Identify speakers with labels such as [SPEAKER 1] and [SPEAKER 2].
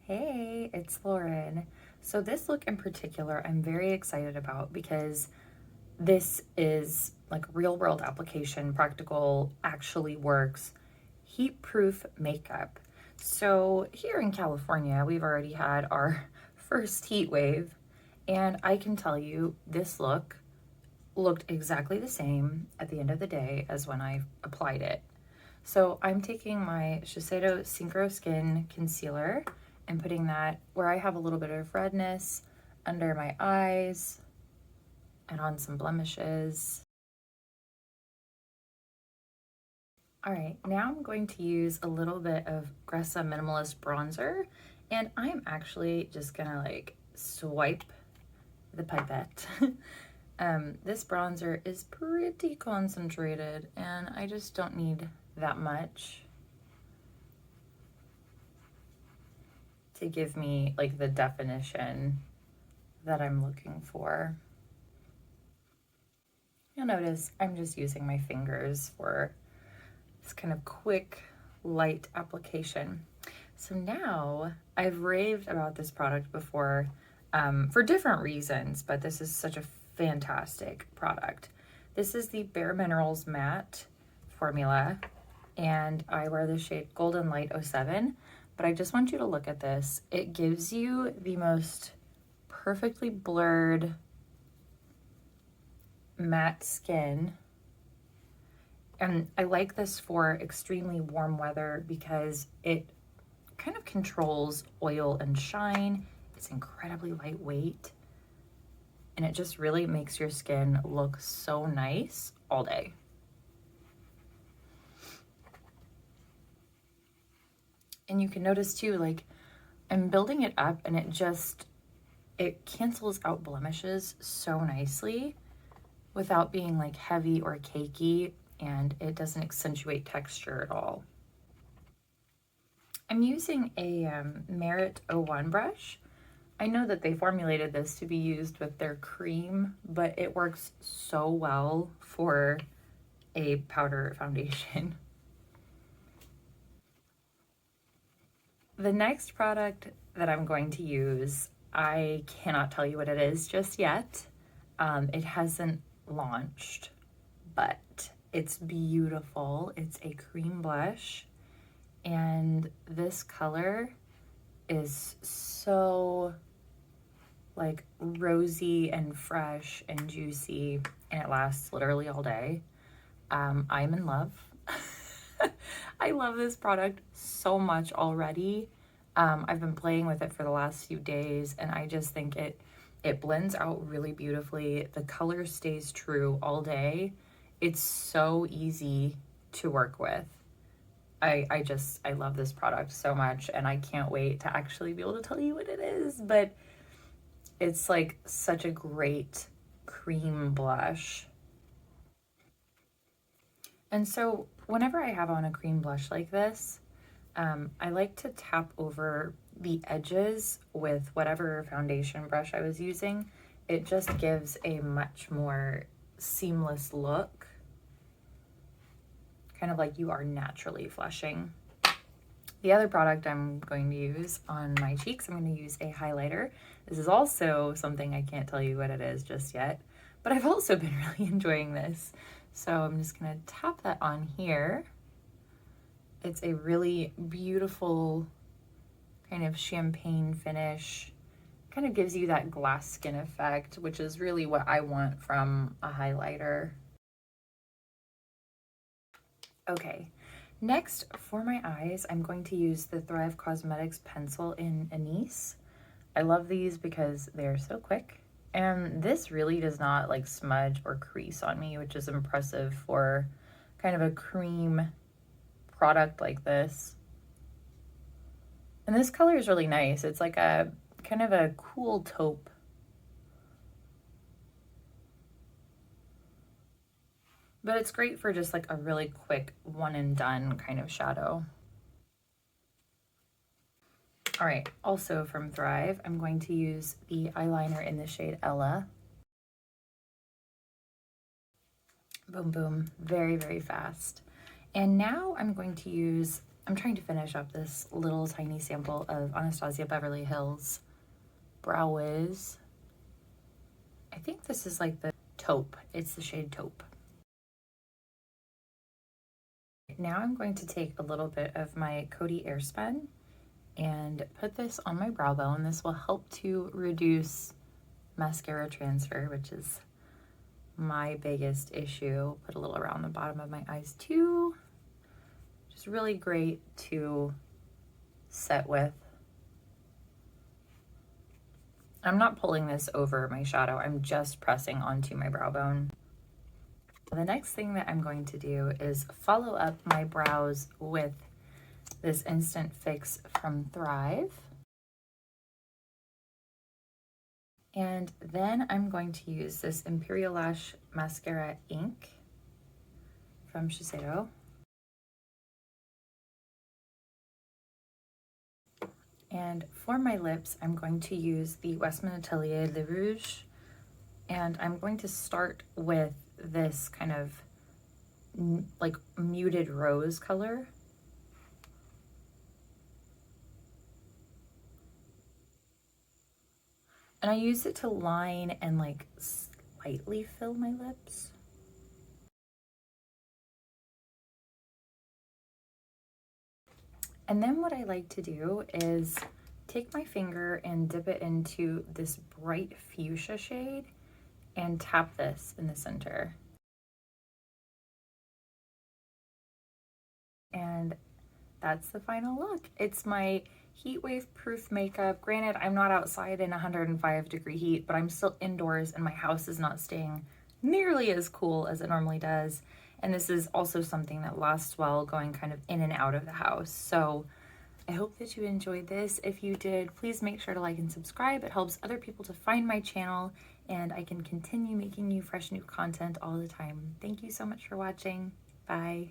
[SPEAKER 1] Hey, it's Lauren. So this look in particular, I'm very excited about because this is like real world application, practical, actually works, heat proof makeup. So here in California, we've already had our first heat wave, and I can tell you this look looked exactly the same at the end of the day as when I applied it. So I'm taking my Shiseido Synchro Skin Concealer and putting that where I have a little bit of redness under my eyes and on some blemishes. All right, now I'm going to use a little bit of Gressa Minimalist bronzer, and I'm actually just gonna like swipe the pipette. This bronzer is pretty concentrated and I just don't need that much to give me like the definition that I'm looking for. You'll notice I'm just using my fingers for this kind of quick, light application. So now I've raved about this product before for different reasons, but this is such a fantastic product. This is the Bareminerals matte formula, and I wear the shade Golden Light 07, but I just want you to look at this. It gives you the most perfectly blurred matte skin. And I like this for extremely warm weather because it kind of controls oil and shine. It's incredibly lightweight, and it just really makes your skin look so nice all day. And you can notice too, like I'm building it up and it cancels out blemishes so nicely without being like heavy or cakey, and it doesn't accentuate texture at all. I'm using a Merit 01 brush. I know that they formulated this to be used with their cream, but it works so well for a powder foundation. The next product that I'm going to use, I cannot tell you what it is just yet. It hasn't launched, but it's beautiful. It's a cream blush, and this color is so like rosy and fresh and juicy, and it lasts literally all day. I'm in love. I love this product so much already. I've been playing with it for the last few days, and I just think it blends out really beautifully. The color stays true all day. It's so easy to work with. I love this product so much, and I can't wait to actually be able to tell you what it is, but it's like such a great cream blush. And so whenever I have on a cream blush like this, I like to tap over the edges with whatever foundation brush I was using. It just gives a much more seamless look, kind of like you are naturally flushing. The other product I'm going to use on my cheeks, I'm going to use a highlighter. This is also something I can't tell you what it is just yet, but I've also been really enjoying this. So I'm just going to tap that on here. It's a really beautiful kind of champagne finish. Kind of gives you that glass skin effect, which is really what I want from a highlighter. Okay, next for my eyes, I'm going to use the Thrive Causemetics pencil in Anise. I love these because they're so quick. And this really does not like smudge or crease on me, which is impressive for kind of a cream product like this. And this color is really nice. It's like a kind of a cool taupe. But it's great for just like a really quick one and done kind of shadow. All right, also from Thrive, I'm going to use the eyeliner in the shade Ella. Boom, boom, very, very fast. And now I'm going to use I'm trying to finish up this little tiny sample of Anastasia Beverly Hills Brow Wiz. I think this is like the taupe. It's the shade taupe. Now I'm going to take a little bit of my Coty Airspun and put this on my brow bone. This will help to reduce mascara transfer, which is my biggest issue. Put a little around the bottom of my eyes too. Just really great to set with. I'm not pulling this over my shadow. I'm just pressing onto my brow bone. The next thing that I'm going to do is follow up my brows with this Instant Fix from Thrive. And then I'm going to use this ImperialLash Mascara Ink from Shiseido. And for my lips, I'm going to use the Westman Atelier Le Rouge. And I'm going to start with this kind of like muted rose color. And I use it to line and like slightly fill my lips. And then what I like to do is take my finger and dip it into this bright fuchsia shade and tap this in the center. And that's the final look. It's my heat wave proof makeup. Granted, I'm not outside in 105-degree heat, but I'm still indoors and my house is not staying nearly as cool as it normally does. And this is also something that lasts well going kind of in and out of the house. So I hope that you enjoyed this. If you did, please make sure to like and subscribe. It helps other people to find my channel and I can continue making you fresh new content all the time. Thank you so much for watching. Bye.